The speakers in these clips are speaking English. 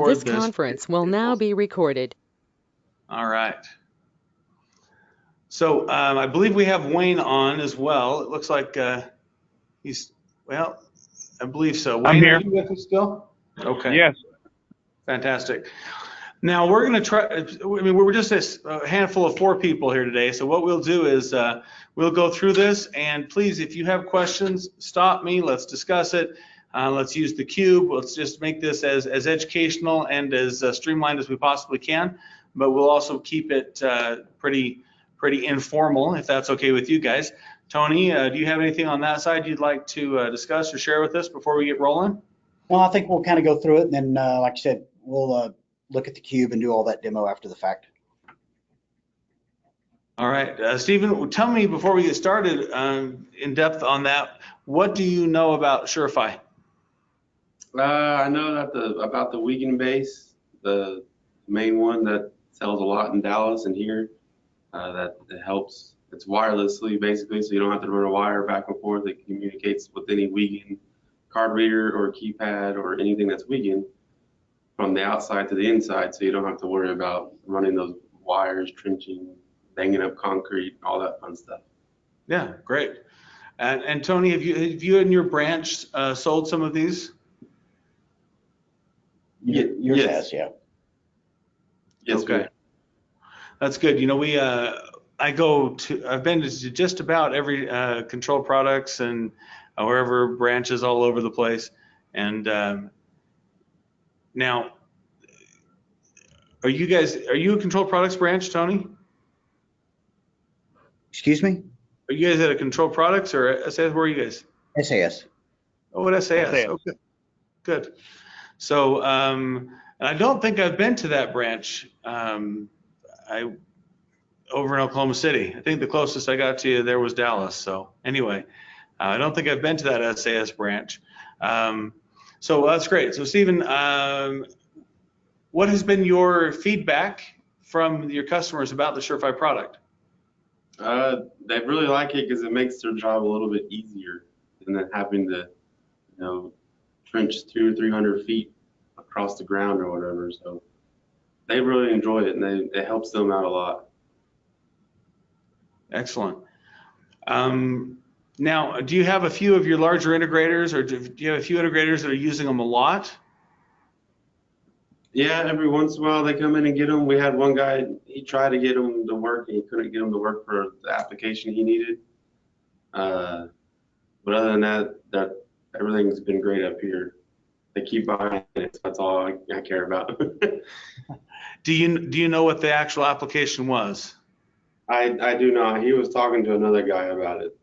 This conference will now be recorded. All right. So I believe we have Wayne on as well. It looks like he's, well, I believe so. Wayne, I'm here. are you with us still? Okay. Yes. Fantastic. Now we're going to try, I mean, we're just a handful of 4 people here today. So what we'll do is we'll go through this, and please, if you have questions, stop me. Let's discuss it. Let's use the cube. Let's just make this as educational and as streamlined as we possibly can. But we'll also keep it pretty informal, if that's okay with you guys. Tony, do you have anything on that side you'd like to discuss or share with us before we get rolling? Well, I think we'll kind of go through it, and then, like I said, we'll look at the cube and do all that demo after the fact. All right, Stephen, tell me before we get started in depth on that, what do you know about Surefy? I know that about the Wiegand base, the main one that sells a lot in Dallas and here, that helps. It's wirelessly basically, so you don't have to run a wire back and forth. It communicates with any Wiegand card reader or keypad or anything that's Wiegand from the outside to the inside, so you don't have to worry about running those wires, trenching, banging up concrete, all that fun stuff. Yeah, great. And Tony, have you in your branch sold some of these? Yours Yes. has, yeah. Yes, Okay. That's good. You know, I've been to just about every Control Products and wherever branches all over the place. And now, are you a Control Products branch, Tony? Excuse me? Are you guys at a Control Products or SAS? Where are you guys? SAS. Oh, at SAS. SAS. Okay, good. So, I don't think I've been to that branch. Over in Oklahoma City. I think the closest I got to there was Dallas. So anyway, I don't think I've been to that SAS branch. So that's great. So Stephen, what has been your feedback from your customers about the Surefy product? They really like it because it makes their job a little bit easier than having to, trench 200 or 300 feet across the ground or whatever. So they really enjoy it, and it helps them out a lot. Excellent. Now, do you have a few of your larger integrators, or do you have a few integrators that are using them a lot? Yeah, every once in a while they come in and get them. We had one guy, he tried to get them to work and he couldn't get them to work for the application he needed. But other than that everything's been great up here. They keep buying it, so that's all I care about. Do you know what the actual application was? I do not. He was talking to another guy about it.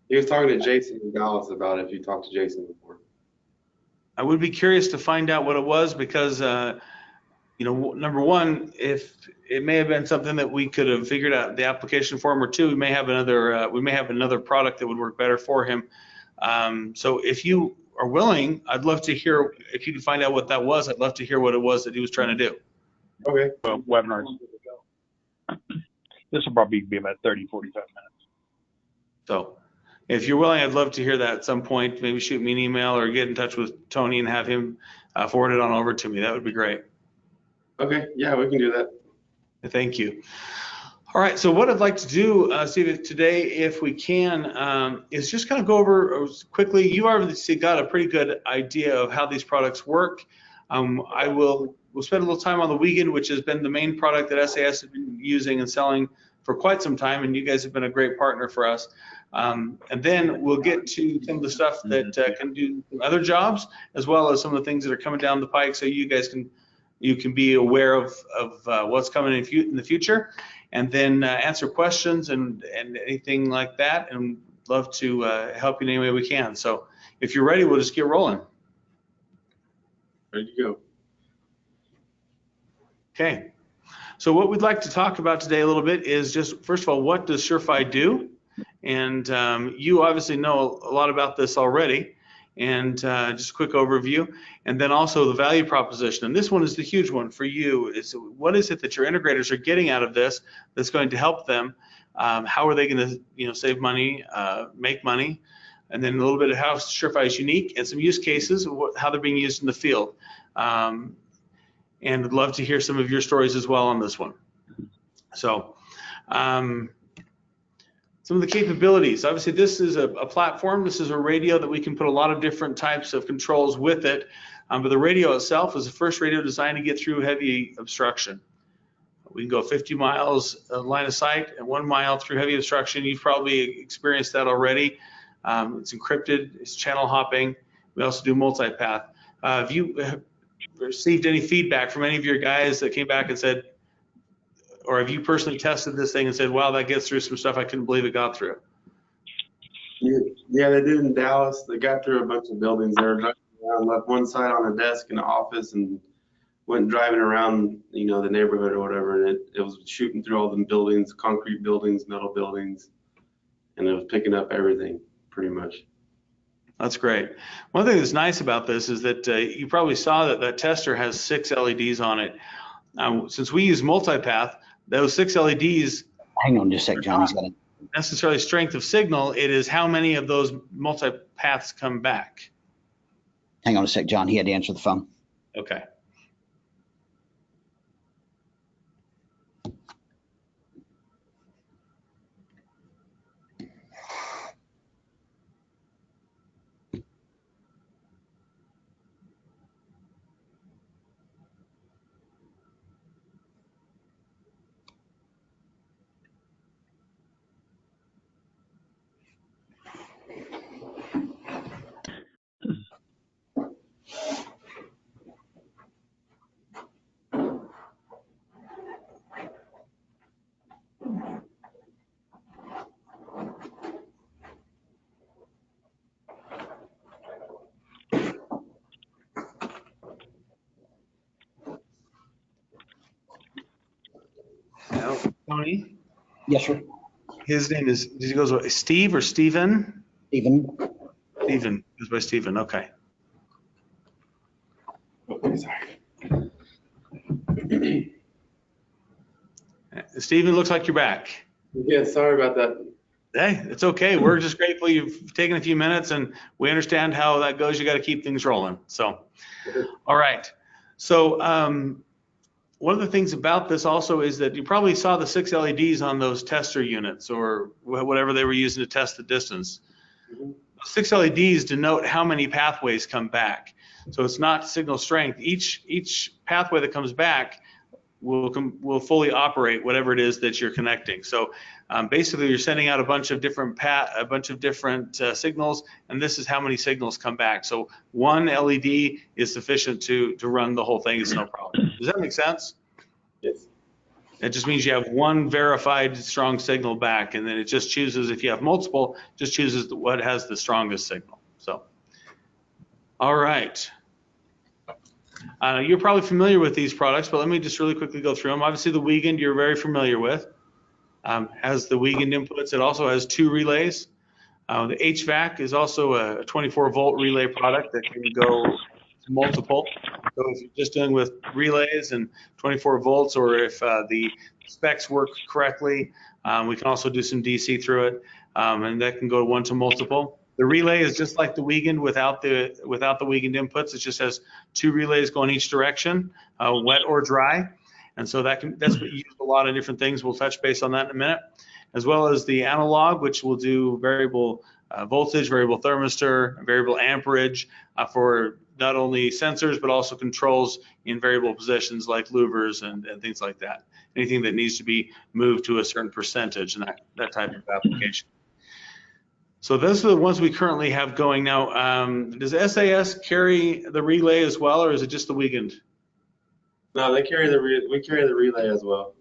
He was talking to Jason in Dallas about it, if you talked to Jason before. I would be curious to find out what it was because, number one, if it may have been something that we could have figured out the application for him, or two, we may have another product that would work better for him. So if you are willing, I'd love to hear, if you can find out what that was, I'd love to hear what it was that he was trying to do. Okay. Webinars. This will probably be about 30, 45 minutes. So if you're willing, I'd love to hear that at some point. Maybe shoot me an email or get in touch with Tony and have him forward it on over to me. That would be great. Okay, yeah, we can do that. Thank you. All right, so what I'd like to do, Steve, today, if we can, is just kind of go over quickly. You obviously got a pretty good idea of how these products work. We'll spend a little time on the Wiegand, which has been the main product that SAS has been using and selling for quite some time, and you guys have been a great partner for us. And then we'll get to some of the stuff that can do other jobs, as well as some of the things that are coming down the pike, so you guys can be aware of what's coming in the future, and then answer questions and anything like that, and love to help you in any way we can. So if you're ready, we'll just get rolling. Ready to go. Okay, so what we'd like to talk about today a little bit is just, first of all, what does Surefy do? And you obviously know a lot about this already, and just a quick overview, and then also the value proposition. And this one is the huge one for you. Is what is it that your integrators are getting out of this that's going to help them? How are they going to save money, make money? And then a little bit of how Surefy is unique, and some use cases, how they're being used in the field. and I'd love to hear some of your stories as well on this one. So some of the capabilities, obviously this is a platform, this is a radio that we can put a lot of different types of controls with it, but the radio itself is the first radio designed to get through heavy obstruction. We can go 50 miles line of sight and 1 mile through heavy obstruction. You've probably experienced that already. It's encrypted, it's channel hopping. We also do multipath. Have you received any feedback from any of your guys that came back and said, or have you personally tested this thing and said, wow, that gets through some stuff I couldn't believe it got through? Yeah, they did in Dallas. They got through a bunch of buildings. They were driving around, left one side on a desk in the office, and went driving around, you know, the neighborhood or whatever, and it was shooting through all the buildings, concrete buildings, metal buildings, and it was picking up everything pretty much. That's great. One thing that's nice about this is that you probably saw that that tester has 6 LEDs on it. Since we use multipath, those 6 LEDs. Hang on just a sec, John. He's got it. Necessarily strength of signal. It is how many of those multipaths come back. Hang on a sec, John. He had to answer the phone. Okay. Now, Tony, Yes, sir. his name is, he goes with Steve or Steven? Stephen. Steven, goes by Steven, okay. Okay, sorry. Steven, looks like you're back. Yeah, sorry about that. Hey, it's okay. We're just grateful you've taken a few minutes, and we understand how that goes. You got to keep things rolling. So, all right. So one of the things about this also is that you probably saw the 6 LEDs on those tester units or whatever they were using to test the distance. 6 LEDs denote how many pathways come back. So it's not signal strength. Each pathway that comes back will fully operate whatever it is that you're connecting. So basically, you're sending out a bunch of different signals, and this is how many signals come back. So 1 LED is sufficient to run the whole thing. It's no problem. Does that make sense? Yes. It just means you have 1 verified strong signal back, and then it just chooses, if you have multiple, just chooses what has the strongest signal. So, all right. You're probably familiar with these products, but let me just really quickly go through them. Obviously, the Wiegand you're very familiar with. Has the Wiegand inputs. It also has 2 relays. The HVAC is also a 24-volt relay product that can go to multiple. So if you're just dealing with relays and 24 volts, or if the specs work correctly, we can also do some DC through it, and that can go 1 to multiple. The relay is just like the Wiegand without the Wiegand inputs. It just has 2 relays going each direction, wet or dry. And so that's what you use a lot of different things. We'll touch base on that in a minute, as well as the analog, which will do variable voltage, variable thermistor, variable amperage for not only sensors, but also controls in variable positions like louvers and things like that. Anything that needs to be moved to a certain percentage and that type of application. So those are the ones we currently have going now. Does SAS carry the relay as well, or is it just the Wiegand? No, we carry the relay as well.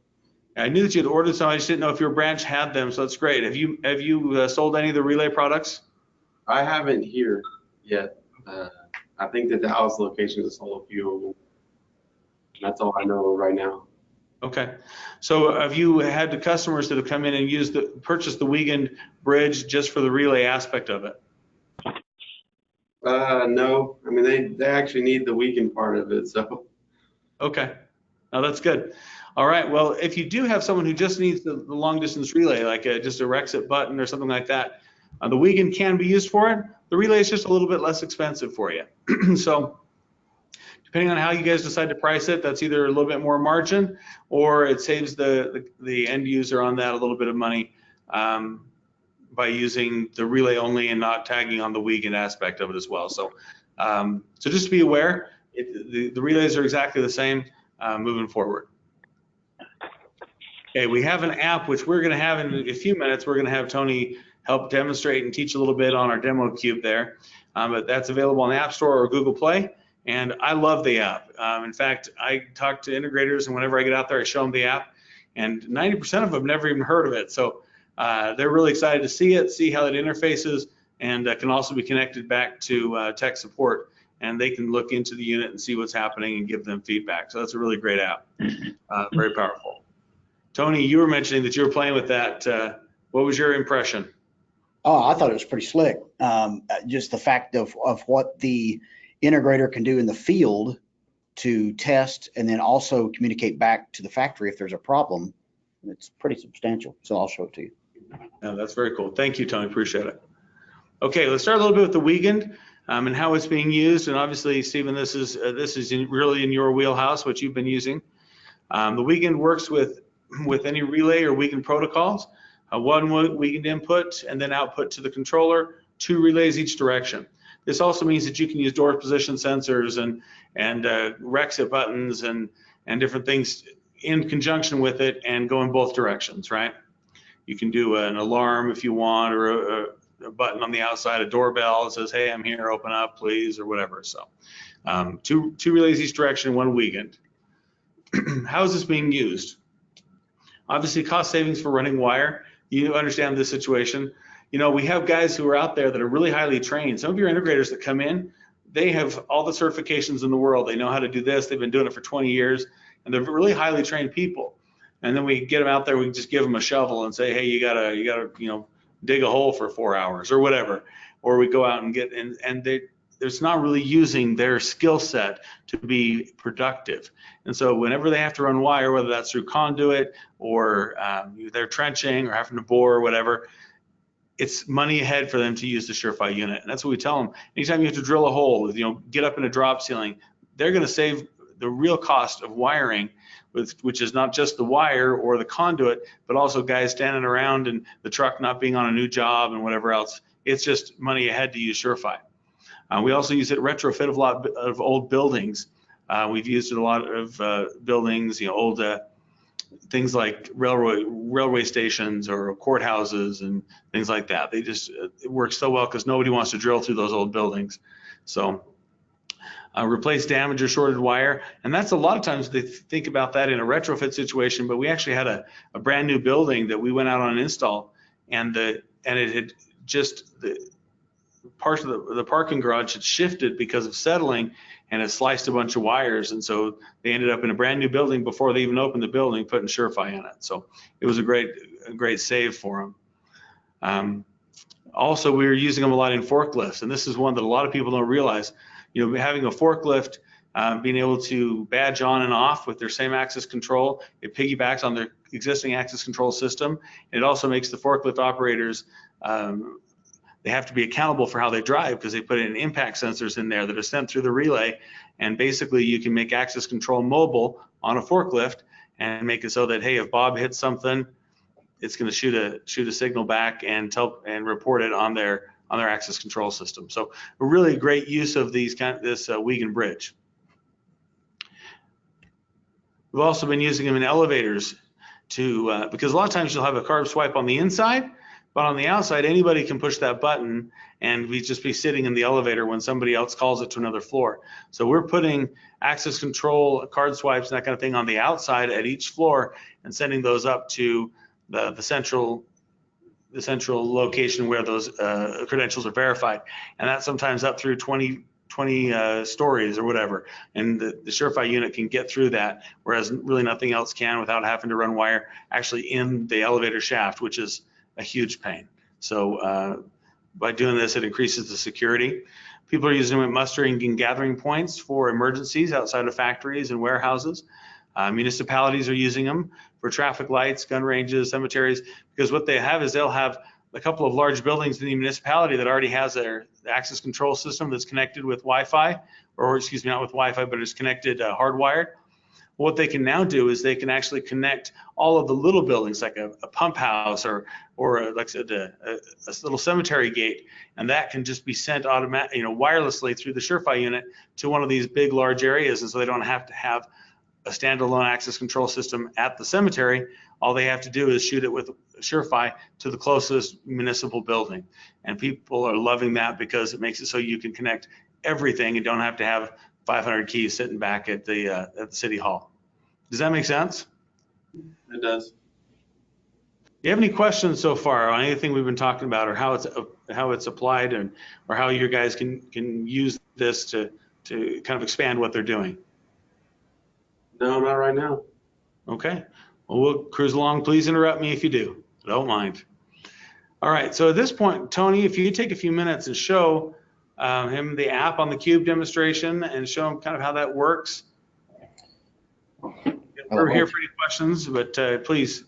I knew that you had ordered some. I just didn't know if your branch had them, so that's great. Have you sold any of the relay products? I haven't here yet. I think the Dallas location has sold a few of them. That's all I know right now. Okay. So have you had the customers that have come in and purchased the Wiegand bridge just for the relay aspect of it? No. I mean, they actually need the Wiegand part of it, so. Okay. Now that's good. All right. Well, if you do have someone who just needs the long distance relay, like just a Rexit button or something like that, the Wiegand can be used for it. The relay is just a little bit less expensive for you. So depending on how you guys decide to price it, that's either a little bit more margin or it saves the end user on that a little bit of money by using the relay only and not tagging on the weekend aspect of it as well. So, so just to be aware, the relays are exactly the same moving forward. Okay, we have an app which we're going to have in a few minutes. We're going to have Tony help demonstrate and teach a little bit on our demo cube there. But that's available on the App Store or Google Play. And I love the app. In fact, I talk to integrators, and whenever I get out there, I show them the app. And 90% of them never even heard of it. So they're really excited to see it, see how it interfaces, and can also be connected back to tech support. And they can look into the unit and see what's happening and give them feedback. So that's a really great app, very powerful. Tony, you were mentioning that you were playing with that. What was your impression? Oh, I thought it was pretty slick. Just the fact of what the integrator can do in the field to test and then also communicate back to the factory if there's a problem. It's pretty substantial. So I'll show it to you. Yeah, that's very cool. Thank you, Tony. Appreciate it. Okay, let's start a little bit with the Wiegand and how it's being used. And obviously, Stephen, this is really in your wheelhouse, what you've been using. The Wiegand works with any relay or Wiegand protocols. One Wiegand input and then output to the controller, 2 relays each direction. This also means that you can use door position sensors and Rexit buttons and different things in conjunction with it and go in both directions, right? You can do an alarm if you want, or a button on the outside, a doorbell that says, hey, I'm here, open up, please, or whatever. So two relays each direction, 1 Wiegand. How is this being used? Obviously, cost savings for running wire. You understand this situation. You know, we have guys who are out there that are really highly trained. Some of your integrators that come in, they have all the certifications in the world. They know how to do this. They've been doing it for 20 years, and they're really highly trained people. And then we get them out there. We just give them a shovel and say, hey, you gotta, you know, dig a hole for 4 hours or whatever. Or we go out and get and there's not really using their skill set to be productive. And so whenever they have to run wire, whether that's through conduit or they're trenching or having to bore or whatever, it's money ahead for them to use the Surefire unit. And that's what we tell them. Anytime you have to drill a hole, you know, get up in a drop ceiling, they're going to save the real cost of wiring, which is not just the wire or the conduit, but also guys standing around and the truck not being on a new job and whatever else. It's just money ahead to use Surefire. We also use it retrofit of a lot of old buildings. We've used it a lot of buildings, you know, old things like railway stations or courthouses and things like that. They just, it works so well because nobody wants to drill through those old buildings. So replace damaged or shorted wire. And that's a lot of times they think about that in a retrofit situation, but we actually had a brand new building that we went out on an install, and it had just, the parts of the parking garage had shifted because of settling, and it sliced a bunch of wires. And so they ended up in a brand new building before they even opened the building, putting Surefire in it. So it was a great save for them. Also, we were using them a lot in forklifts, and this is one that a lot of people don't realize. You know, having a forklift, being able to badge on and off with their same access control, it piggybacks on their existing access control system. And it also makes the forklift operators, they have to be accountable for how they drive because they put in impact sensors in there that are sent through the relay. And basically you can make access control mobile on a forklift and make it so that, hey, if Bob hits something, it's going to shoot a signal back and report it on their access control system. So a really great use of this Wiegand bridge. We've also been using them in elevators because a lot of times you'll have a carb swipe on the inside, but on the outside, anybody can push that button and we just be sitting in the elevator when somebody else calls it to another floor. So we're putting access control, card swipes, and that kind of thing on the outside at each floor and sending those up to the central location where those credentials are verified. And that's sometimes up through 20 stories or whatever. And the Surefire unit can get through that, whereas really nothing else can without having to run wire actually in the elevator shaft, which is a huge pain. So by doing this, it increases the security. People are using them at mustering and gathering points for emergencies outside of factories and warehouses. Municipalities are using them for traffic lights, gun ranges, cemeteries, because what they have is they'll have a couple of large buildings in the municipality that already has their access control system that's connected with Wi-Fi or excuse me, not with Wi-Fi, but is connected hardwired. What they can now do is they can actually connect all of the little buildings, like a pump house or like I said, a little cemetery gate, and that can just be sent wirelessly through the SureFi unit to one of these big, large areas, and so they don't have to have a standalone access control system at the cemetery. All they have to do is shoot it with SureFi to the closest municipal building, and people are loving that because it makes it so you can connect everything and don't have to have 500 keys sitting back at the city hall. Does that make sense? It does. Do you have any questions so far on anything we've been talking about, or how it's applied, and or how you guys can use this to kind of expand what they're doing? No, not right now. Okay. Well, we'll cruise along. Please interrupt me if you do. I don't mind. All right. So at this point, Tony, if you could take a few minutes and show him the app on the Cube demonstration and show him kind of how that works. We're here for any questions, but please.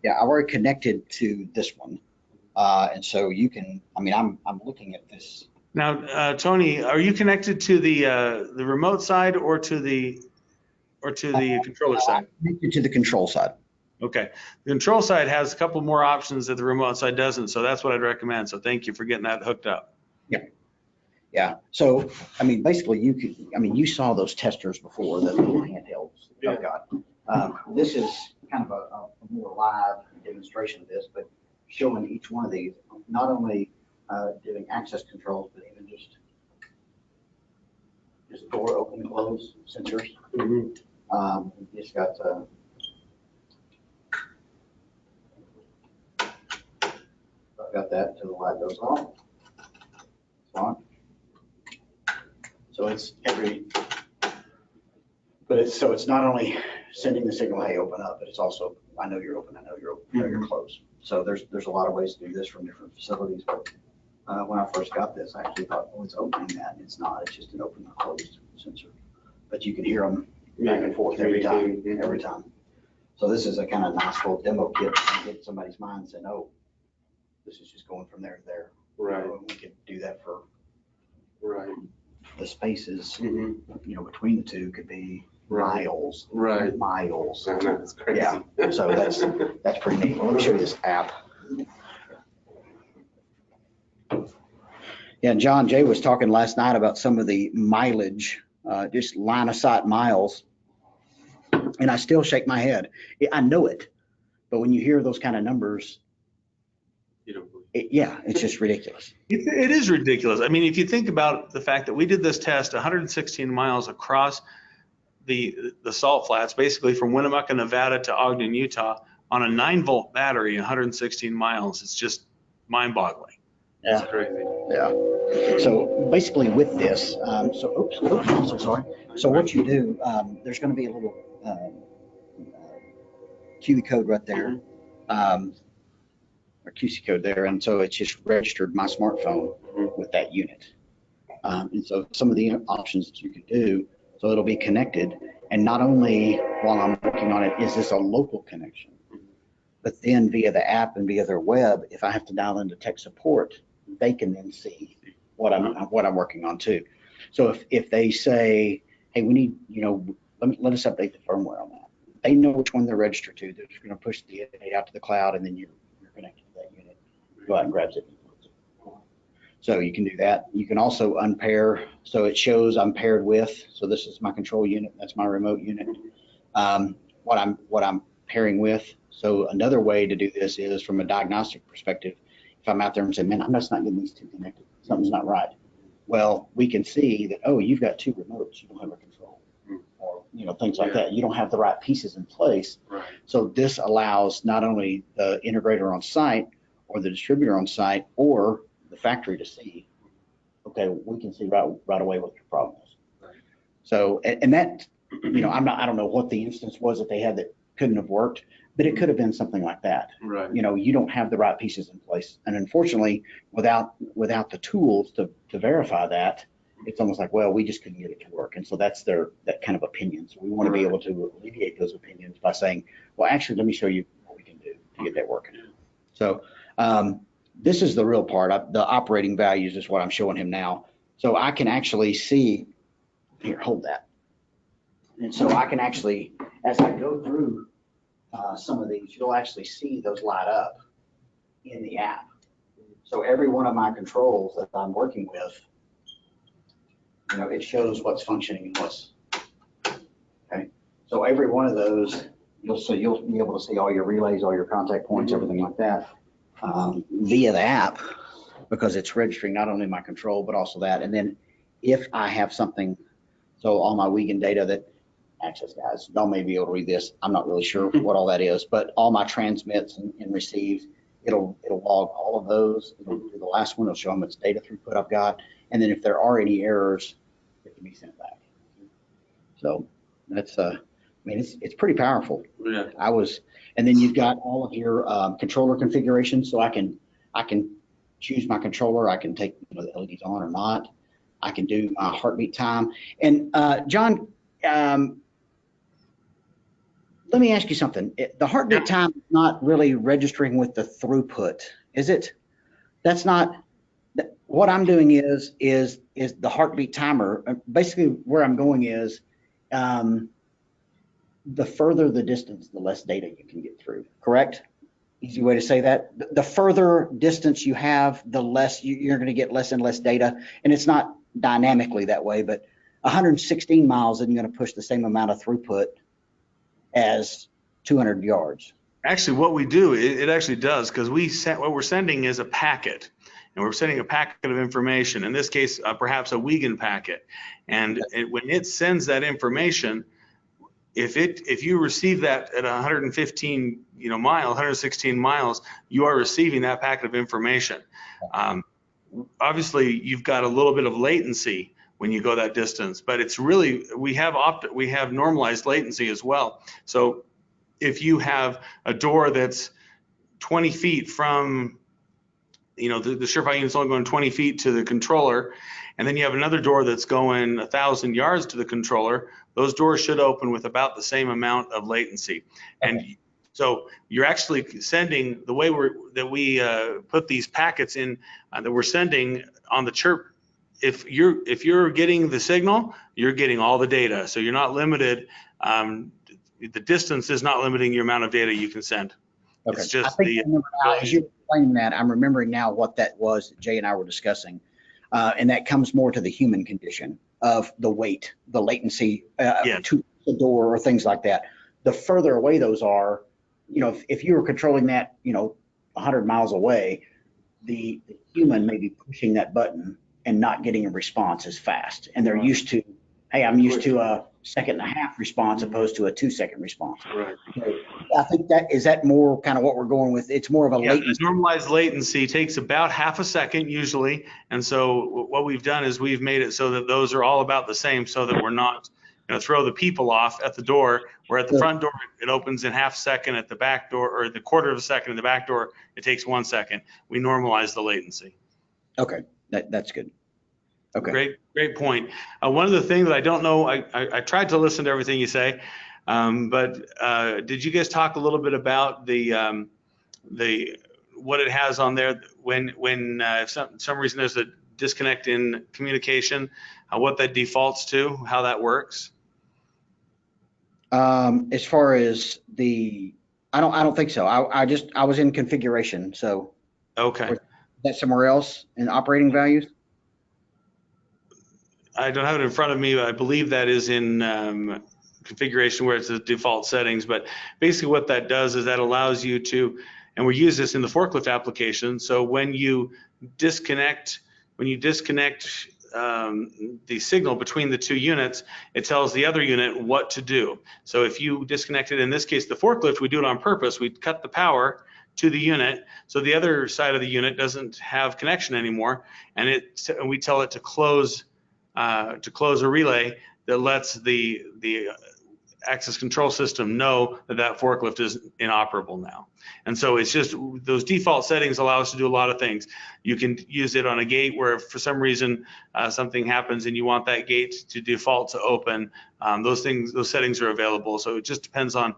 Yeah, I already connected to this one. And so you can, I mean, I'm looking at this. Now, Tony, are you connected to the remote side or to the controller side? I'm connected to the control side. Okay. The control side has a couple more options that the remote side doesn't, so that's what I'd recommend. So thank you for getting that hooked up. Yeah. Yeah. So, I mean, basically you saw those testers before, the little handhelds that I've got. This is kind of a more live demonstration of this, but showing each one of these, not only doing access controls, but even just door open and close sensors. Mm-hmm. Just got I've got that until the light goes off. It's on. So it's it's not only sending the signal, hey, open up, but it's also, I know you're open, I know you're open, I know you're closed. So there's a lot of ways to do this from different facilities. But when I first got this, I actually thought, oh, it's opening that. It's not. It's just an open or closed sensor. But you can hear them back and forth every time. So this is a kind of nice little demo kit to get somebody's mind saying, oh, this is just going from there to there. Right. And we could do that for the spaces, Mm-hmm. Between the two could be miles. Right. Miles. I know, it's crazy. Yeah. So that's pretty neat. Well, let me show you this app. Yeah, and John Jay was talking last night about some of the mileage, just line of sight miles. And I still shake my head. I know it, but when you hear those kind of numbers, You don't believe. it's just ridiculous. It is ridiculous. I mean, if you think about the fact that we did this test 116 miles across the salt flats, basically from Winnemucca, Nevada to Ogden, Utah, on a 9-volt battery, 116 miles. It's just mind-boggling. Yeah. It's crazy. Yeah. So basically with this, I'm so sorry. So what you do, there's going to be a little QB code right there, or QC code there, and so it's just registered my smartphone with that unit. And so some of the options that you can do, so it'll be connected, and not only while I'm working on it is this a local connection, but then via the app and via their web, if I have to dial into tech support, they can then see what I'm working on too. So if they say, hey, we need, let us update the firmware on that. They know which one they're registered to. They're just going to push the update out to the cloud, and then you're connected to that unit. Go out and grab it. So you can do that. You can also unpair. So it shows I'm paired with. So this is my control unit. That's my remote unit. What I'm pairing with. So another way to do this is from a diagnostic perspective. If I'm out there and say, man, I'm just not getting these two connected. Something's not right. Well, we can see that, oh, you've got two remotes. You don't have a control, or things like that. You don't have the right pieces in place. Right. So this allows not only the integrator on site or the distributor on site or the factory to see, okay, we can see right away what your problem is. Right. So, and that, I don't know what the instance was that they had that couldn't have worked, but it could have been something like that. Right. You don't have the right pieces in place. And unfortunately, without the tools to verify that, it's almost like, well, we just couldn't get it to work. And so that's that kind of opinion. So we want to be able to alleviate those opinions by saying, well, actually, let me show you what we can do to get that working. So this is the real part. The operating values is what I'm showing him now. So I can actually see Here, hold that. And so I can actually, as I go through some of these, you'll actually see those light up in the app. So every one of my controls that I'm working with, you know, it shows what's functioning and what's, okay. So every one of those, you'll be able to see all your relays, all your contact points, everything like that via the app, because it's registering not only my control, but also that. And then if I have something, so all my Wiegand data that access guys, y'all may be able to read this. I'm not really sure what all that is, but all my transmits and receives, it'll log all of those. It'll do the last one. It'll show them its data throughput I've got. And then if there are any errors, it can be sent back. So that's, I mean, it's pretty powerful. Yeah. And then you've got all of your controller configurations. So I can choose my controller. I can take, you know, the LEDs on or not. I can do my heartbeat time. And John, let me ask you something. The heartbeat time is not really registering with the throughput, is it? That's not, what I'm doing is the heartbeat timer. Basically where I'm going is, the further the distance, the less data you can get through, correct? Easy way to say that. The further distance you have, the less you're going to get less and less data. And it's not dynamically that way, but 116 miles isn't going to push the same amount of throughput as 200 yards. Actually, what we do, it actually does, because what we're sending is a packet, and we're sending a packet of information. In this case, perhaps a Wiegand packet. And when it sends that information, if you receive that at 115 116 miles, you are receiving that packet of information. Obviously, you've got a little bit of latency when you go that distance, but it's really, we have normalized latency as well. So if you have a door that's 20 feet from, the Surefire unit's only going 20 feet to the controller, and then you have another door that's going 1,000 yards to the controller, those doors should open with about the same amount of latency. And so you're actually sending, the way we put these packets in that we're sending on the chirp, if you're getting the signal, you're getting all the data. So you're not limited. The distance is not limiting your amount of data you can send. Okay. It's just I think I remember now, as you were explaining that, I'm remembering now what that was that Jay and I were discussing. And that comes more to the human condition of the weight, the latency to the door or things like that. The further away those are, if you were controlling that, 100 miles away, the human may be pushing that button and not getting a response as fast. And they're used to, hey, I'm used to a 1.5 second response opposed to a 2-second response. Right. So I think is that more kind of what we're going with? It's more of a latency. Normalized latency takes about 0.5 second usually. And so what we've done is we've made it so that those are all about the same, so that we're not going to throw the people off at the door, where at the front door, it opens in 0.5 second, at the back door, or the 1/4 second at the back door, it takes 1 second. We normalize the latency. Okay, that's good. Okay. Great point. One of the things that I don't know, I tried to listen to everything you say, but did you guys talk a little bit about the what it has on there when if some reason there's a disconnect in communication, what that defaults to, how that works? As far as I don't think so. I was in configuration. So okay. Is that somewhere else in operating values? I don't have it in front of me, but I believe that is in configuration where it's the default settings. But basically what that does is that allows you to, and we use this in the forklift application. So when you disconnect the signal between the two units, it tells the other unit what to do. So if you disconnected, in this case, the forklift, we do it on purpose. We cut the power to the unit, so the other side of the unit doesn't have connection anymore, and we tell it to close a relay that lets the access control system know that forklift is inoperable now. And so it's just those default settings allow us to do a lot of things. You can use it on a gate where if for some reason something happens and you want that gate to default to open. Those settings are available. So it just depends on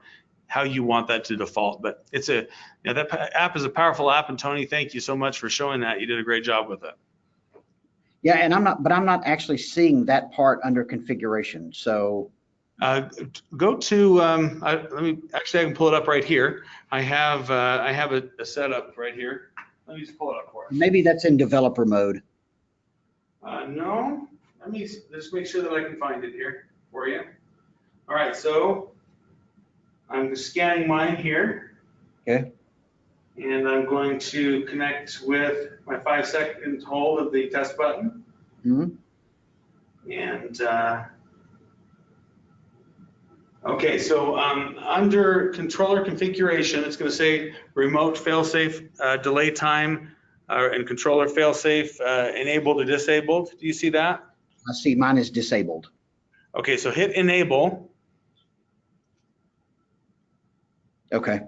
how you want that to default. But that app is a powerful app. And Tony, thank you so much for showing that. You did a great job with it. Yeah, and I'm not actually seeing that part under configuration. So Go to, I can pull it up right here. I have a setup right here. Let me just pull it up for us. maybe that's in developer mode. No, let me just make sure that I can find it here for you. All right, so I'm scanning mine here. Okay. And I'm going to connect with my 5-second hold of the test button. Mhm. And okay, so under controller configuration, it's going to say remote failsafe delay time and controller failsafe enabled or disabled. Do you see that? I see mine is disabled. Okay, so hit enable. Okay.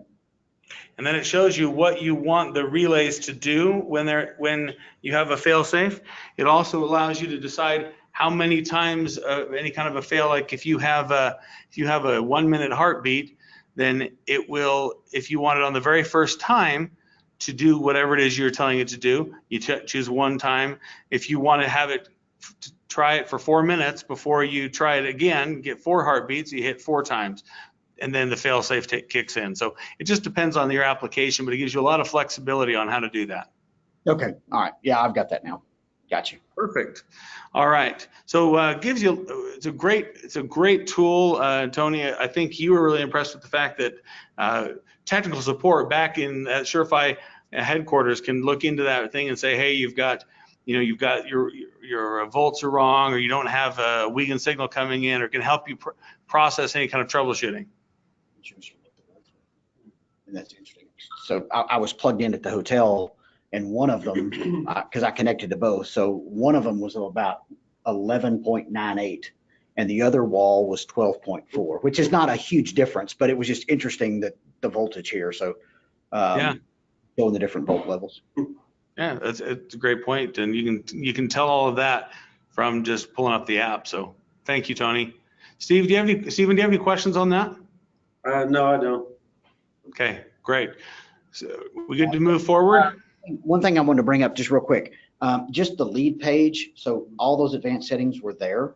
And then it shows you what you want the relays to do when you have a failsafe. It also allows you to decide how many times any kind of a fail, like if you have a 1 minute heartbeat, then it will, if you want it on the very first time to do whatever it is you're telling it to do, you choose one time. If you want to have it try it for 4 minutes before you try it again, get 4 heartbeats, you hit 4 times. And then the fail-safe kicks in. So it just depends on your application, but it gives you a lot of flexibility on how to do that. Okay. All right. Yeah, I've got that now. Got you. Perfect. All right. So it's a great tool, Tony. I think you were really impressed with the fact that technical support back in at SureFi headquarters can look into that thing and say, hey, you've got your volts are wrong, or you don't have a Wiegand signal coming in, or can help you process any kind of troubleshooting. And that's interesting. So I was plugged in at the hotel, and one of them, because I connected to both, so one of them was about 11.98, and the other wall was 12.4, which is not a huge difference, but it was just interesting that the voltage here. So showing the different volt levels. Yeah, it's a great point, and you can tell all of that from just pulling up the app. So thank you, Tony. Steve, do you have any questions on that? No, I don't. Okay, great. So we good to move forward? One thing I wanted to bring up just real quick, just the lead page. So all those advanced settings were there.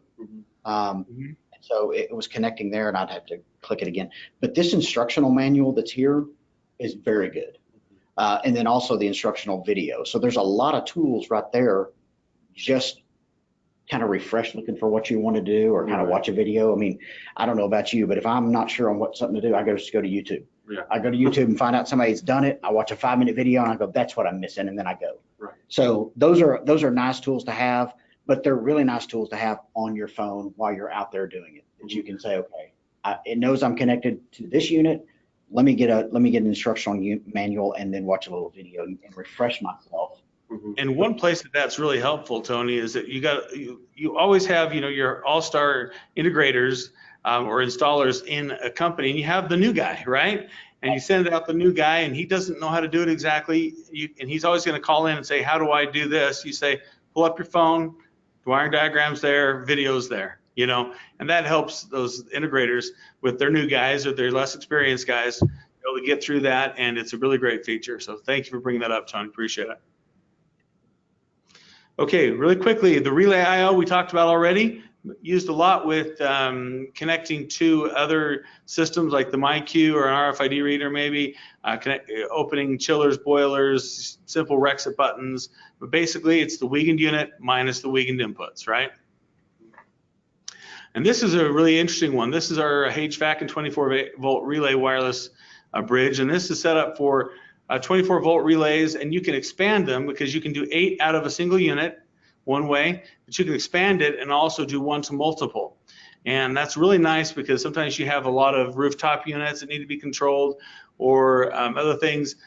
So it was connecting there, and I'd have to click it again. But this instructional manual that's here is very good. And then also the instructional video. So there's a lot of tools right there. Just kind of refresh looking for what you want to do, or kind of watch a video. I mean, I don't know about you, but if I'm not sure on what something to do, I just go to YouTube. Yeah. I go to YouTube and find out somebody's done it. I watch a 5-minute video and I go, that's what I'm missing, and then I go. Right. So those are nice tools to have, but they're really nice tools to have on your phone while you're out there doing it. That you can say, okay, it knows I'm connected to this unit. Let me get an instructional manual and then watch a little video and refresh myself. And one place that's really helpful, Tony, is that you always have your all-star integrators or installers in a company, and you have the new guy, right? And you send out the new guy, and he doesn't know how to do it exactly, and he's always going to call in and say, how do I do this? You say, pull up your phone, the wiring diagram's there, video's there, and that helps those integrators with their new guys or their less experienced guys be able to get through that, and it's a really great feature. So thank you for bringing that up, Tony. Appreciate it. Okay, really quickly, the Relay IO we talked about already, used a lot with connecting to other systems like the MyQ or an RFID reader maybe, opening chillers, boilers, simple Rexit buttons, but basically it's the Wiegand unit minus the Wiegand inputs, right? And this is a really interesting one. This is our HVAC and 24-volt relay wireless bridge, and this is set up for 24-volt relays, and you can expand them because you can do 8 out of a single unit one way, but you can expand it and also do 1 to multiple. And that's really nice because sometimes you have a lot of rooftop units that need to be controlled or other things.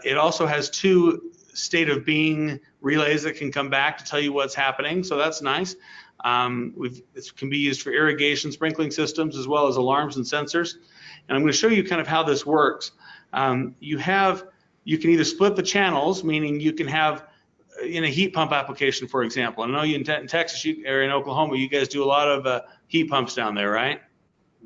It also has 2 state of being relays that can come back to tell you what's happening, so that's nice. It can be used for irrigation sprinkling systems as well as alarms and sensors. And I'm going to show you kind of how this works. You can either split the channels, meaning you can have in a heat pump application, for example. I know you in Texas or in Oklahoma, you guys do a lot of heat pumps down there, right?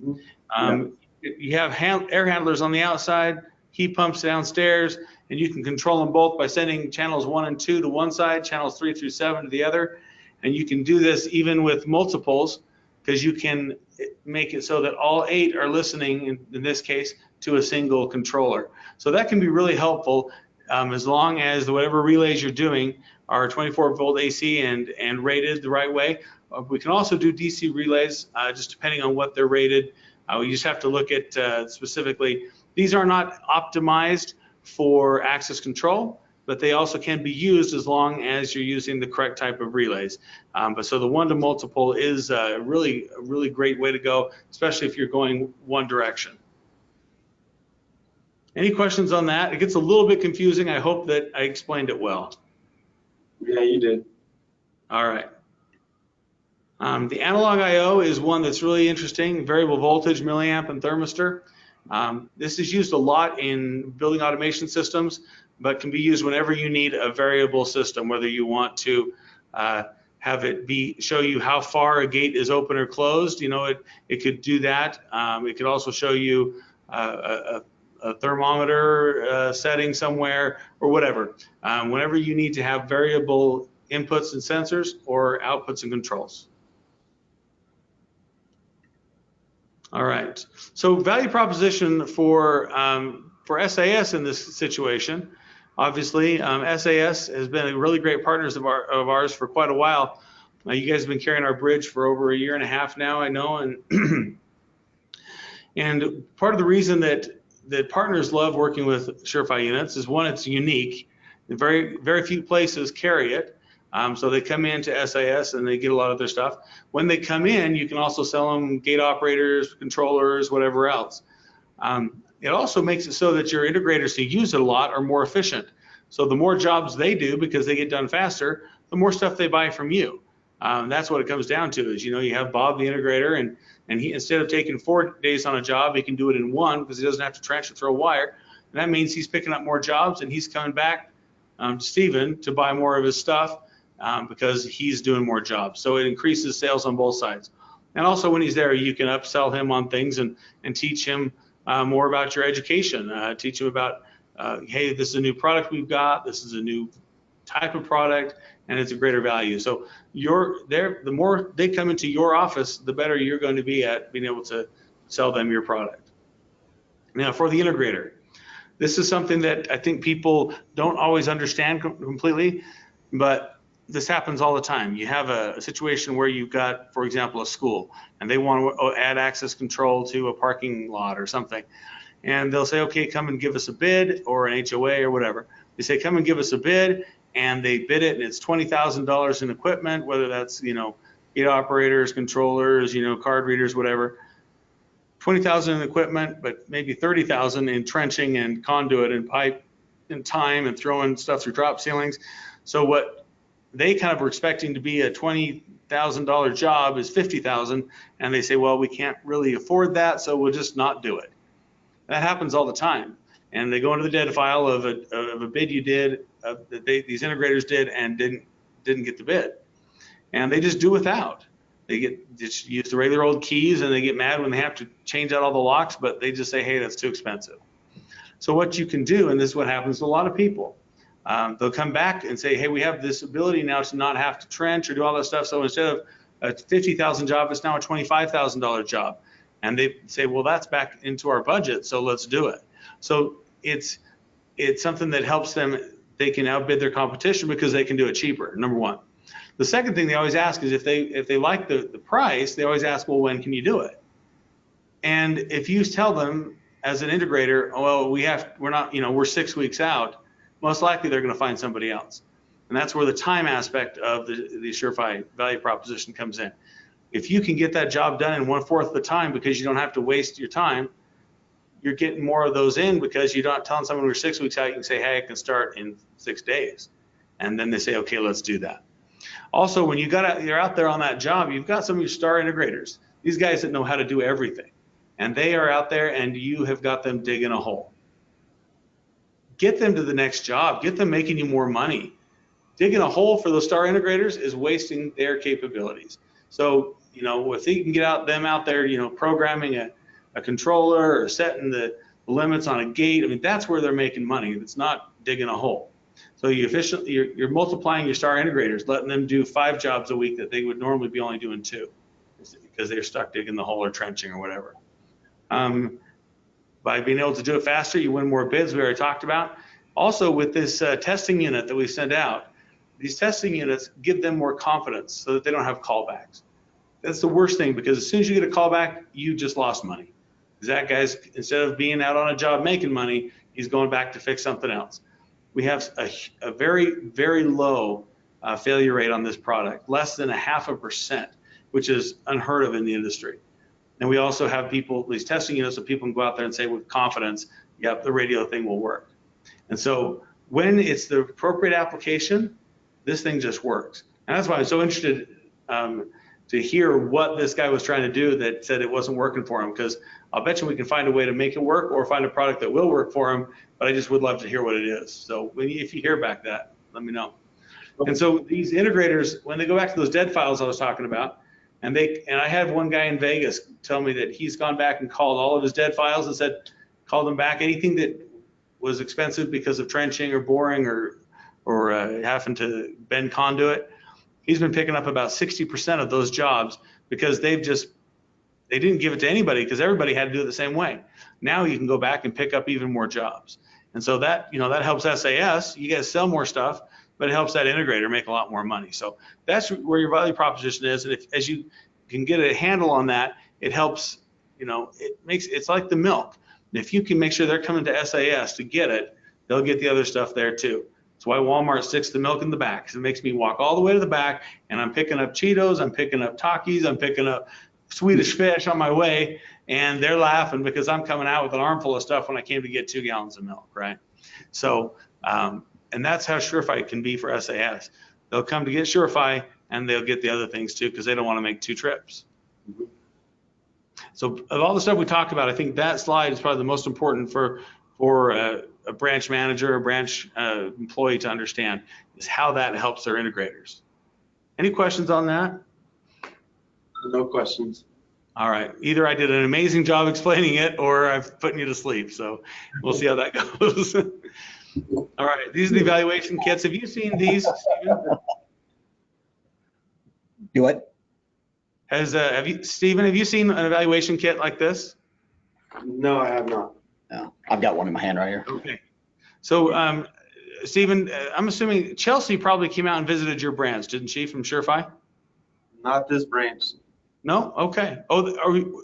You have air handlers on the outside, heat pumps downstairs, and you can control them both by sending channels 1 and 2 to one side, channels 3 through 7 to the other. And you can do this even with multiples, because you can make it so that all 8 are listening, in this case, to a single controller. So that can be really helpful, as long as whatever relays you're doing are 24-volt AC and rated the right way. We can also do DC relays, just depending on what they're rated. We just have to look at specifically. These are not optimized for access control, but they also can be used as long as you're using the correct type of relays. But so the one to multiple is a really great way to go, especially if you're going one direction. Any questions on that? It gets a little bit confusing. I hope that I explained it well. Yeah, you did. All right. The analog I/O is one that's really interesting, variable voltage, milliamp, and thermistor. This is used a lot in building automation systems, but can be used whenever you need a variable system, whether you want to have it show you how far a gate is open or closed. You know, it could do that. It could also show you a thermometer setting somewhere or whatever. Whenever you need to have variable inputs and sensors or outputs and controls. All right. So value proposition for SAS in this situation. Obviously, SAS has been a really great partners of ours for quite a while. You guys have been carrying our bridge for over a year and a half now, I know, and and part of the reason that partners love working with Surefire units is, one, it's unique. Very few places carry it. So they come into SAS and they get a lot of their stuff. When they come in, you can also sell them gate operators, controllers, whatever else. It also makes it so that your integrators who use it a lot are more efficient. So the more jobs they do, because they get done faster, the more stuff they buy from you. That's what it comes down to, is, you know, you have Bob the integrator, and he, instead of taking 4 days on a job, he can do it in 1, because he doesn't have to trench or throw wire. And that means he's picking up more jobs, and he's coming back to Stephen to buy more of his stuff. Because he's doing more jobs. So it increases sales on both sides. And also when he's there, you can upsell him on things and teach him more about your education. Teach him about, hey, this is a new product we've got. This is a new type of product, and it's a greater value. So the more they come into your office, the better you're going to be at being able to sell them your product. Now, for the integrator, this is something that I think people don't always understand completely, but this happens all the time. You have a situation where you've got, for example, a school, and they want to add access control to a parking lot or something. And they'll say, okay, come and give us a bid, or an HOA or whatever. They say, come and give us a bid, and they bid it, and it's $20,000 in equipment, whether that's, you know, gate operators, controllers, you know, card readers, whatever. $20,000 in equipment, but maybe $30,000 in trenching and conduit and pipe and time and throwing stuff through drop ceilings. So what they kind of were expecting to be a $20,000 job is $50,000, and they say, well, we can't really afford that, so we'll just not do it. That happens all the time, and they go into the dead file of a bid you did, that these integrators did, and didn't get the bid, and they just do without. They just use the regular old keys, and they get mad when they have to change out all the locks, but they just say, hey, that's too expensive. So what you can do, and this is what happens to a lot of people, they'll come back and say, hey, we have this ability now to not have to trench or do all that stuff. So instead of a $50,000 job, it's now a $25,000 job. And they say, well, that's back into our budget, so let's do it. So it's something that helps them. They can outbid their competition because they can do it cheaper, number one. The second thing they always ask is, if they like the price, they always ask, well, when can you do it? And if you tell them as an integrator, well, we're 6 weeks out, most likely they're going to find somebody else. And that's where the time aspect of the Surefire value proposition comes in. If you can get that job done in 1/4 of the time, because you don't have to waste your time, you're getting more of those in, because you're not telling someone we're 6 weeks out. You can say, hey, I can start in 6 days. And then they say, okay, let's do that. Also, when you're out there on that job, you've got some of your star integrators, these guys that know how to do everything. And they are out there, and you have got them digging a hole. Get them to the next job. Get them making you more money. Digging a hole for those star integrators is wasting their capabilities. So, you know, if you can get them out there, you know, programming a controller or setting the limits on a gate, I mean, that's where they're making money. It's not digging a hole. So you're multiplying your star integrators, letting them do 5 jobs a week that they would normally be only doing 2 because they're stuck digging the hole or trenching or whatever. By being able to do it faster, you win more bids, we already talked about. Also, with this testing unit that we send out, these testing units give them more confidence so that they don't have callbacks. That's the worst thing, because as soon as you get a callback, you just lost money. Because that guy's, instead of being out on a job making money, he's going back to fix something else. We have a very, very low failure rate on this product, less than 0.5%, which is unheard of in the industry. And we also have people, these testing units, so people can go out there and say with confidence, yep, the radio thing will work. And so when it's the appropriate application, this thing just works. And that's why I'm so interested to hear what this guy was trying to do that said it wasn't working for him, because I'll bet you we can find a way to make it work or find a product that will work for him, but I just would love to hear what it is. So if you hear back that, let me know. And so these integrators, when they go back to those dead files I was talking about, and I had one guy in Vegas tell me that he's gone back and called all of his dead files and said, call them back, anything that was expensive because of trenching or boring or having to bend conduit. He's been picking up about 60% of those jobs because they didn't give it to anybody because everybody had to do it the same way. Now you can go back and pick up even more jobs. And so that helps SAS. You guys sell more stuff, but it helps that integrator make a lot more money. So that's where your value proposition is. And as you can get a handle on that, it helps, it's like the milk. And if you can make sure they're coming to SAS to get it, they'll get the other stuff there too. That's why Walmart sticks the milk in the back, because it makes me walk all the way to the back, and I'm picking up Cheetos, I'm picking up Takis, I'm picking up Swedish fish on my way, and they're laughing because I'm coming out with an armful of stuff when I came to get 2 gallons of milk, right? So, and that's how Surefire can be for SAS. They'll come to get Surefire, and they'll get the other things too, because they don't want to make 2 trips. So of all the stuff we talked about, I think that slide is probably the most important for a branch manager, a branch employee to understand, is how that helps their integrators. Any questions on that? No questions. All right. Either I did an amazing job explaining it or I've putting you to sleep. So we'll see how that goes. All right. These are the evaluation kits. Have you seen these, Stephen? Do what? Stephen, have you seen an evaluation kit like this? No, I have not. No, I've got one in my hand right here. Okay. So, Stephen, I'm assuming Chelsea probably came out and visited your branch, didn't she, from Surefire? Not this branch. No? Okay. Oh,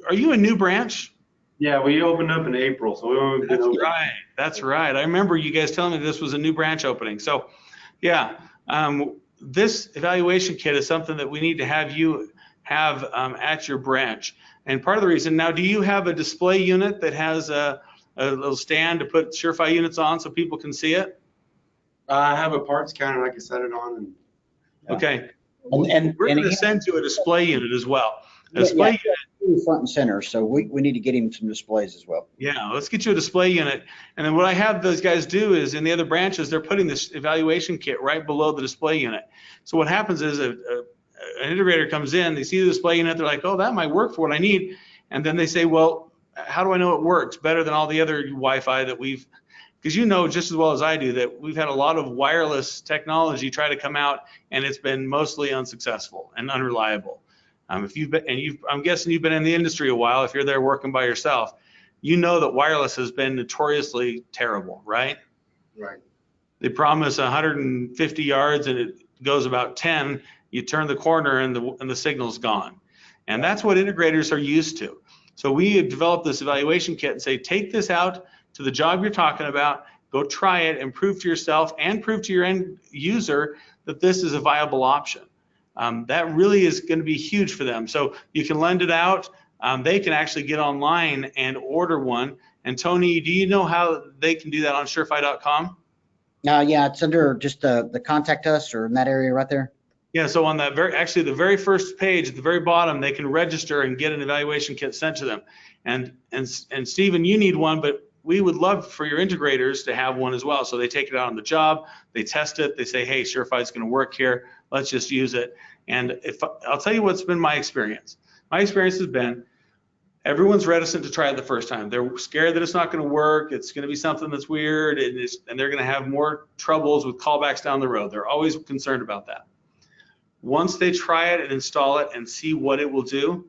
are you a new branch? Yeah, we opened up in April, so we only been open. Right. That's right. I remember you guys telling me this was a new branch opening. So, yeah, this evaluation kit is something that we need to have you have at your branch. And part of the reason, now, do you have a display unit that has a little stand to put Surefire units on so people can see it? I have a parts counter I can set it on. And Okay. And we're going to send you a display unit as well. A display display unit. front and center, so we need to get him some displays as well. Yeah, let's get you a display unit. And then what I have those guys do is in the other branches, they're putting this evaluation kit right below the display unit. So what happens is an integrator comes in, they see the display unit, they're like, oh, that might work for what I need. And then they say, well, how do I know it works better than all the other Wi-Fi that we've, because you know just as well as I do that we've had a lot of wireless technology try to come out and it's been mostly unsuccessful and unreliable. If you've been, I'm guessing you've been in the industry a while, if you're there working by yourself, you know that wireless has been notoriously terrible, right? Right. They promise 150 yards and it goes about 10. You turn the corner and the signal's gone. And that's what integrators are used to. So we have developed this evaluation kit and say, take this out to the job you're talking about, go try it and prove to yourself and prove to your end user that this is a viable option. That really is going to be huge for them. So you can lend it out. They can actually get online and order one. And Tony, do you know how they can do that on surefire.com? Yeah, it's under just the contact us or in that area right there. Yeah, so on that the very first page at the very bottom, they can register and get an evaluation kit sent to them. And Stephen, you need one, but we would love for your integrators to have one as well. So they take it out on the job, they test it, they say, hey, Surefire is going to work here. Let's just use it. And I'll tell you what's been my experience. My experience has been Everyone's reticent to try it the first time. They're scared that it's not going to work. It's going to be something that's weird, and they're going to have more troubles with callbacks down the road. They're always concerned about that. Once they try it and install it and see what it will do,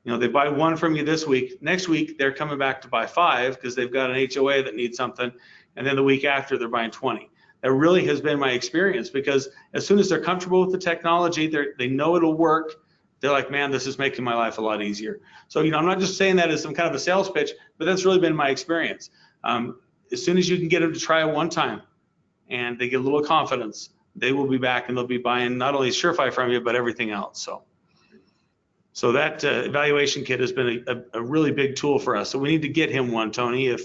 they buy one from you this week. Next week, they're coming back to buy 5 because they've got an HOA that needs something, and then the week after, they're buying 20. That really has been my experience, because as soon as they're comfortable with the technology, they know it'll work. They're like, man, this is making my life a lot easier. So, I'm not just saying that as some kind of a sales pitch, but that's really been my experience. As soon as you can get them to try it one time and they get a little confidence, they will be back and they'll be buying not only Surefire from you, but everything else. So that evaluation kit has been a really big tool for us. So we need to get him one, Tony. And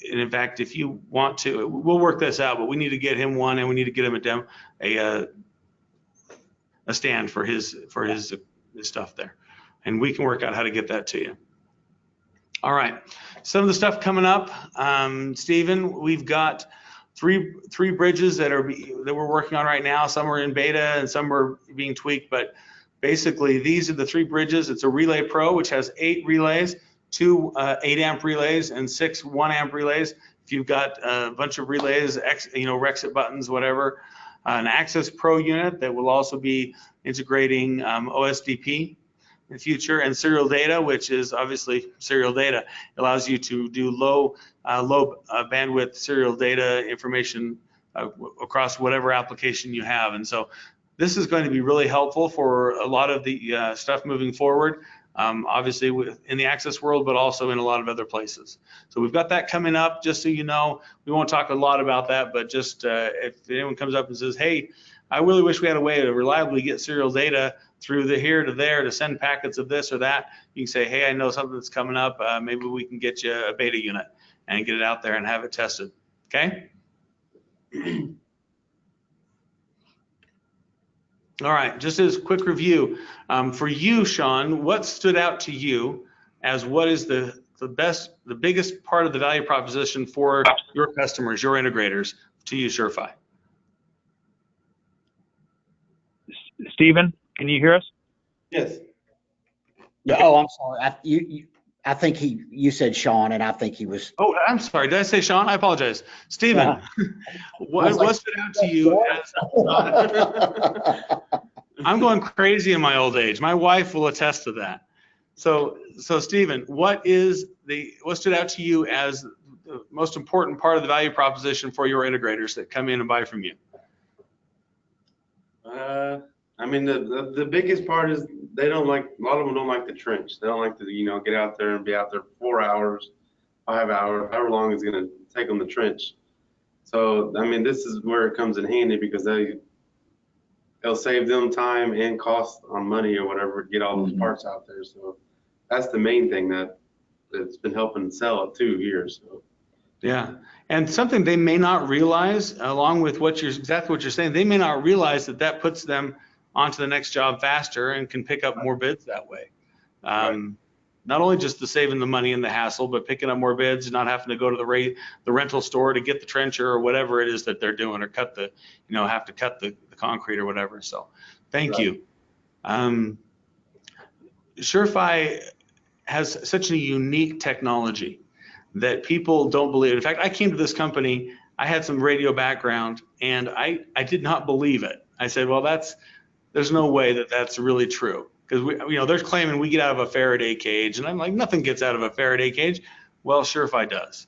in fact, if you want to, we'll work this out, but we need to get him one, and we need to get him a stand for his stuff there, and we can work out how to get that to you. All right, some of the stuff coming up, Stephen, we've got three bridges that we're working on right now. Some are in beta and some are being tweaked, but basically these are the 3 bridges. It's a Relay Pro, which has 8 relays, 2 8-amp relays and 6 1-amp relays. If you've got a bunch of relays, Rexit buttons, whatever. An Access Pro unit that will also be integrating OSDP in the future, and serial data, which is obviously serial data. It allows you to do low bandwidth serial data information across whatever application you have. And so this is going to be really helpful for a lot of the stuff moving forward. Obviously in the access world, but also in a lot of other places. So we've got that coming up, just so you know. We won't talk a lot about that, but just if anyone comes up and says, hey, I really wish we had a way to reliably get serial data through here to there to send packets of this or that, you can say, hey, I know something that's coming up. Maybe we can get you a beta unit and get it out there and have it tested, okay? All right, just as a quick review, for you, Sean, what stood out to you as what is the biggest part of the value proposition for your customers, your integrators, to use Surefire? Stephen, can you hear us? Yes. Yeah, oh, I'm sorry. I think you said Sean, and I think he was. Oh, I'm sorry. Did I say Sean? I apologize. Stephen, what stood out to you as I'm going crazy in my old age. My wife will attest to that. So Stephen, what stood out to you as the most important part of the value proposition for your integrators that come in and buy from you? I mean, the biggest part is a lot of them don't like the trench. They don't like to, get out there and be out there 4 hours, 5 hours, however long it's going to take them to trench. So, I mean, this is where it comes in handy, because they'll save them time and cost on money or whatever to get all those parts out there. So that's the main thing that's been helping sell it too here. So. Yeah, and something they may not realize, along with exactly what you're saying, they may not realize that puts them onto the next job faster and can pick up more bids that way. Right. Not only just the saving the money and the hassle, but picking up more bids, not having to go to the rental store to get the trencher or whatever it is that they're doing, or have to cut the concrete or whatever. So thank you. Surefire has such a unique technology that people don't believe. In fact, I came to this company, I had some radio background, and I did not believe it. I said, well, there's no way that's really true. Because they're claiming we get out of a Faraday cage, and I'm like, nothing gets out of a Faraday cage. Well, Surefire does.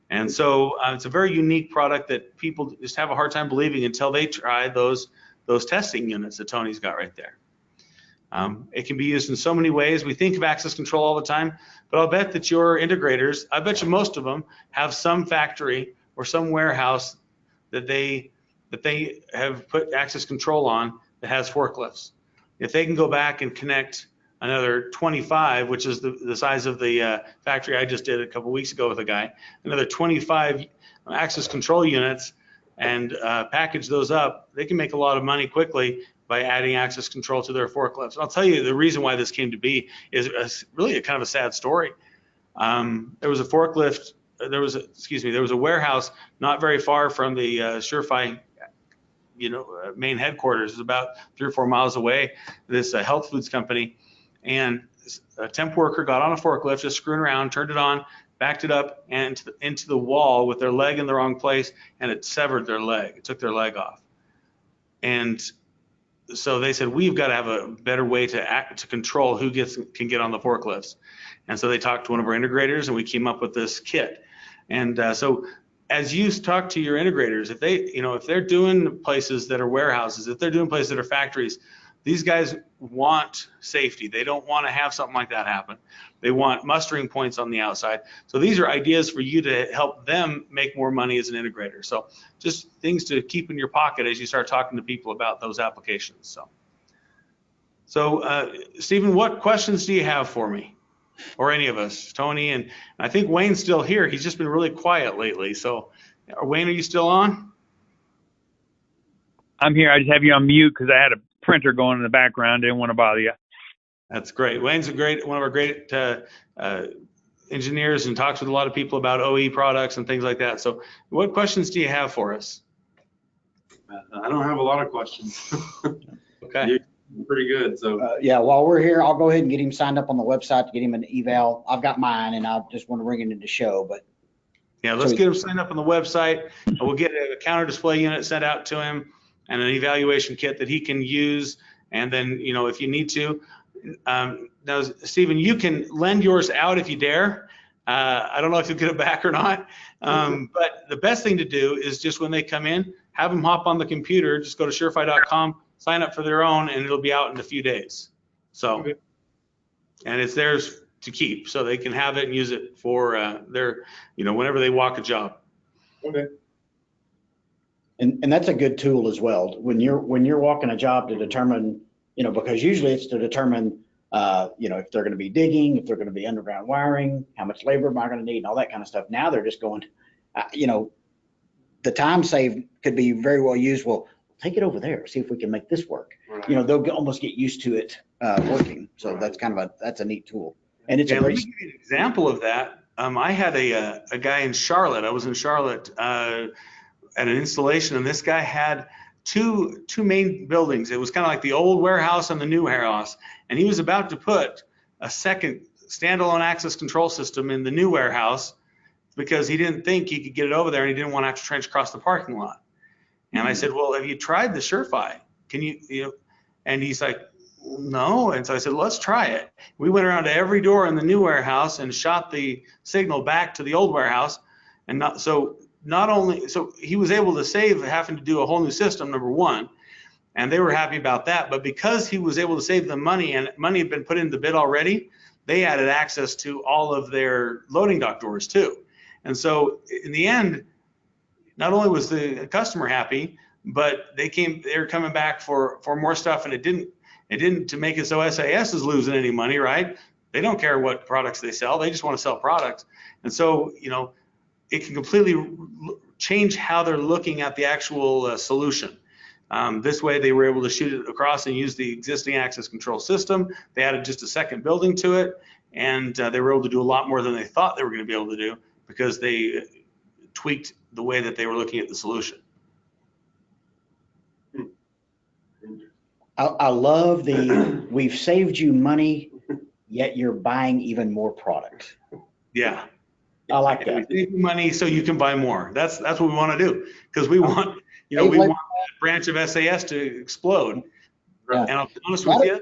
And so it's a very unique product that people just have a hard time believing until they try those testing units that Tony's got right there. It can be used in so many ways. We think of access control all the time, but I'll bet that your integrators, I bet you most of them have some factory or some warehouse that they have put access control on that has forklifts. If they can go back and connect another 25, which is the size of the factory I just did a couple weeks ago with a guy, another 25 access control units, and package those up, they can make a lot of money quickly by adding access control to their forklifts. And I'll tell you the reason why this came to be is really a kind of a sad story. There was a forklift, there was a warehouse not very far from the Surefire main headquarters. Is about 3 or 4 miles away, this health foods company, and a temp worker got on a forklift, just screwing around, turned it on, backed it up and into the wall with their leg in the wrong place, and it severed their leg. It took their leg off. And so they said, we've got to have a better way to control who can get on the forklifts. And so they talked to one of our integrators, and we came up with this kit. And so as you talk to your integrators, if they're doing places that are warehouses, if they're doing places that are factories, these guys want safety. They don't want to have something like that happen. They want mustering points on the outside. So these are ideas for you to help them make more money as an integrator. So just things to keep in your pocket as you start talking to people about those applications. So Stephen, what questions do you have for me or any of us? Tony, and I think Wayne's still here. He's just been really quiet lately. So Wayne, are you still on? I'm here. I just have you on mute because I had a printer going in the background. Didn't want to bother you. That's great. Wayne's one of our great engineers and talks with a lot of people about OE products and things like that. So what questions do you have for us? I don't have a lot of questions. Okay. You're pretty good. So Yeah, while we're here, I'll go ahead and get him signed up on the website to get him an eval. I've got mine, and I just want to bring it into show, but. Yeah, let's get him signed up on the website. We'll get a counter display unit sent out to him and an evaluation kit that he can use. And then, if you need to, now, Stephen, you can lend yours out if you dare. I don't know if you'll get it back or not. But the best thing to do is just when they come in, have them hop on the computer, just go to surefire.com, sign up for their own, and it'll be out in a few days. So, okay. And it's theirs to keep, so they can have it and use it for their, whenever they walk a job. Okay. And that's a good tool as well. When you're walking a job to determine, because usually it's to determine, if they're going to be digging, if they're going to be underground wiring, how much labor am I going to need, and all that kind of stuff. Now they're just going, the time saved could be very well used. Well, take it over there, see if we can make this work. Right. They'll almost get used to it working. So Right. that's a neat tool. And it's Let me give you an example of that. I had a guy in Charlotte. I was in Charlotte at an installation, and this guy had two main buildings. It was kind of like the old warehouse and the new warehouse, and he was about to put a second standalone access control system in the new warehouse because he didn't think he could get it over there, and he didn't want to have to trench across the parking lot. And I said, well, have you tried the Surefire? Can you? And he's like, no. And so I said, let's try it. We went around to every door in the new warehouse and shot the signal back to the old warehouse. And so he was able to save having to do a whole new system, number one, and they were happy about that. But because he was able to save them money, and money had been put in the bid already, they added access to all of their loading dock doors too. And so in the end, not only was the customer happy, but they were coming back for more stuff, and it didn't to make it so SAS is losing any money, right? They don't care what products they sell. They just want to sell products. And so, it can completely change how they're looking at the actual solution. This way they were able to shoot it across and use the existing access control system. They added just a second building to it, and they were able to do a lot more than they thought they were going to be able to do because they tweaked the way that they were looking at the solution. I love we've saved you money, yet you're buying even more product. Yeah. I like that. We save you money so you can buy more. That's what we want to do, because we want, we want that branch of SAS to explode. Yeah. And I'll be honest with you,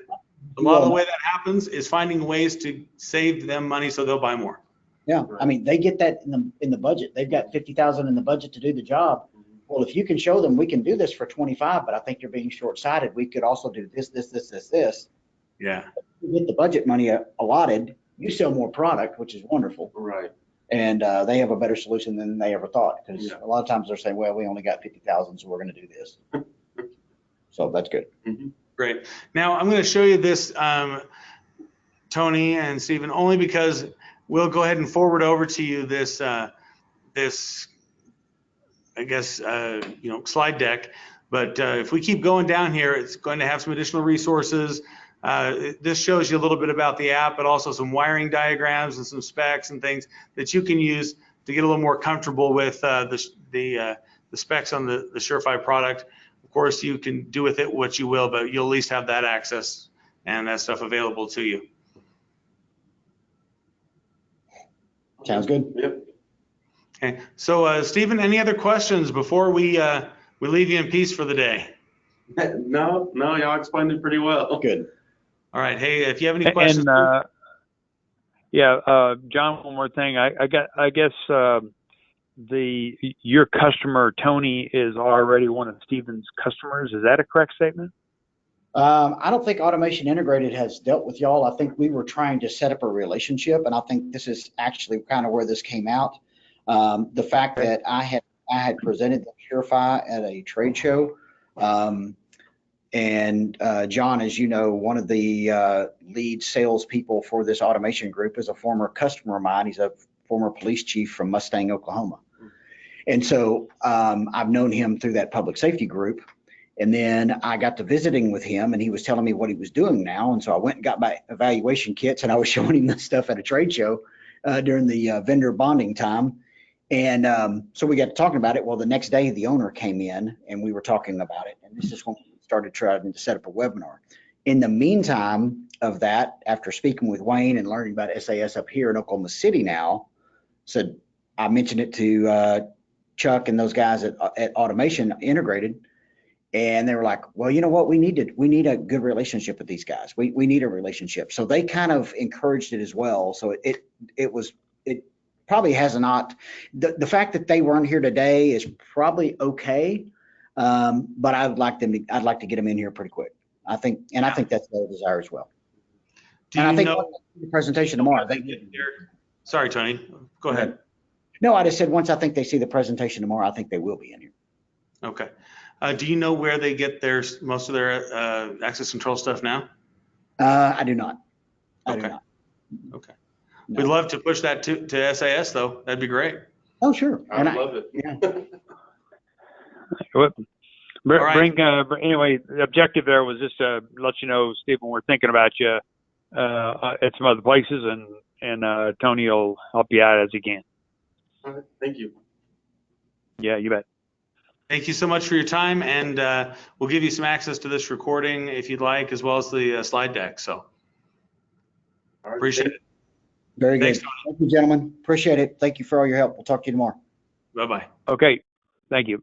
a lot of the way that happens is finding ways to save them money so they'll buy more. Yeah, I mean, they get that in the budget. They've got 50,000 in the budget to do the job. Well, if you can show them we can do this for 25, but I think you're being short-sighted. We could also do this. Yeah. You get the budget money allotted, you sell more product, which is wonderful. Right. And they have a better solution than they ever thought, because Yeah. a lot of times they're saying, well, we only got 50,000, so we're going to do this. So that's good. Mm-hmm. Great. Now I'm going to show you this, Tony and Stephen, only because we'll go ahead and forward over to you this, I guess, slide deck. But if we keep going down here, it's going to have some additional resources. This shows you a little bit about the app, but also some wiring diagrams and some specs and things that you can use to get a little more comfortable with the specs on the Surefire product. Of course, you can do with it what you will, but you'll at least have that access and that stuff available to you. Sounds good. Yep. Okay. So, Stephen, any other questions before we leave you in peace for the day? No, y'all explained it pretty well. Good. All right. Hey, if you have any questions, And John, one more thing. I guess your customer Tony is already one of Stephen's customers. Is that a correct statement? I don't think Automation Integrated has dealt with y'all. I think we were trying to set up a relationship, and I think this is actually kind of where this came out. The fact that I had presented the Purify at a trade show, and John, as you know, one of the lead salespeople for this automation group is a former customer of mine. He's a former police chief from Mustang, Oklahoma. And so I've known him through that public safety group. And then I got to visiting with him, and he was telling me what he was doing now. And so I went and got my evaluation kits, and I was showing him the stuff at a trade show during the vendor bonding time. And so we got to talking about it. Well, the next day the owner came in and we were talking about it. And this is when we started trying to set up a webinar. In the meantime of that, after speaking with Wayne and learning about SAS up here in Oklahoma City now, said I mentioned it to Chuck and those guys at Automation Integrated. And they were like, well, you know what? We need a good relationship with these guys. We need a relationship. So they kind of encouraged it as well. So it probably has not, the fact that they weren't here today is probably okay. But I'd like to get them in here pretty quick. I think that's their desire as well. And I think the presentation tomorrow. Sorry, Tony, go ahead. No, I just said once I think they see the presentation tomorrow, I think they will be in here. Okay. Do you know where they get most of their access control stuff now? I do not. I Okay. do not. Okay. No. We'd love to push that to SAS though. That'd be great. Oh, sure. I would love it. Yeah. Anyway, the objective there was just to let you know, Stephen, we're thinking about you at some other places, and Tony will help you out as he can. All right. Thank you. Yeah, you bet. Thank you so much for your time, and we'll give you some access to this recording if you'd like, as well as the slide deck. So All right, appreciate it. Very good. Thanks, Tony. Thank you, gentlemen. Appreciate it. Thank you for all your help. We'll talk to you tomorrow. Bye-bye. Okay, thank you.